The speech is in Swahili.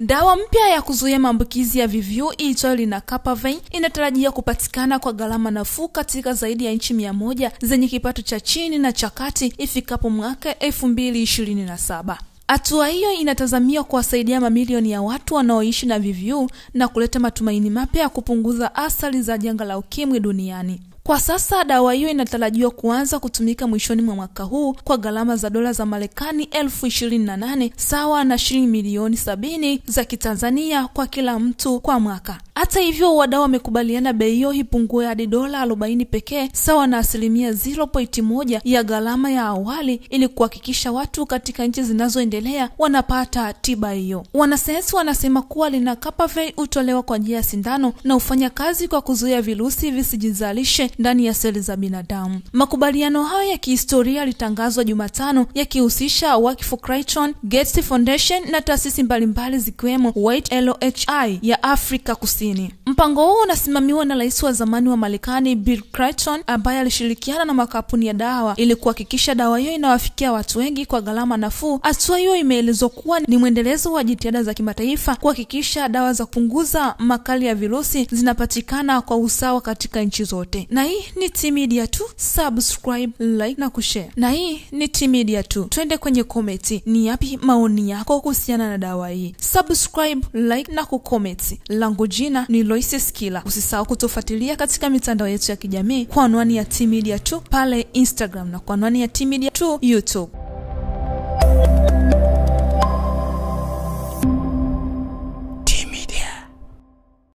Dawa mpya ya kuzuia maambukizi ya VVU iitwayo Lenacapavir inatarajia kupatikana kwa gharama nafuu katika zaidi ya nchi 100 zenye kipato cha chini na cha kati ifikapo mwaka 2027. Hatua hiyo inatazamia kuwasaidia mamilioni ya watu wanaoishi na VVU na kuleta matumaini mapya ya kupunguza athari za janga la ukimwi duniani. Kwa sasa dawa hiyo inatarajiwa kuanza kutumika mwishoni mwa mwaka huu kwa gharama za dola za Marekani 28,000 sawa na shilingi milioni 70 za Kitanzania kwa kila mtu kwa mwaka. Hata hivyo, wadau wamekubaliana bei hiyo ipungue hadi dola 40 pekee sawa na 0.1% ya gharama ya awali ili kuhakikisha watu katika nchi zinazoendelea wanapata tiba hiyo. Wanasayansi wanasema kuwa Lenacapavir hutolewa kwa njia ya sindano na hufanya kazi kwa kuzuia virusi visijizalishe ndani ya seli za binadamu. Makubaliano hayo ya kihistoria yalitangazwa Jumatano yakihusisha Work for Crichton, Gates Foundation na taasisi mbalimbali zikiwemo White LOHI ya Afrika Kusini. Mpango huu unasimamiwa na rais wa zamani wa Marekani Bill Clinton ambaye alishirikiana na makampuni ya dawa ili kuhakikisha dawa hiyo inawafikia watu wengi kwa gharama nafuu. Hatua hiyo imeelezwa kuwa ni mwendelezo wa jitihada za kimataifa kuhakikisha dawa za kupunguza makali ya virusi zinapatikana kwa usawa katika nchi zote. Na hii ni T-Media 2, subscribe, like na kushare. Na hii ni T-Media 2. Twende kwenye komenti. Ni yapi maoni yako kuhusiana na dawa hii? Subscribe, like na kukomenti. Langu jina ni Loise Skila. Usisahau kutufuatilia katika mitandao yetu ya kijamii kwa anwani ya T-Media 2 pale Instagram na kwa anwani ya T-Media 2 YouTube.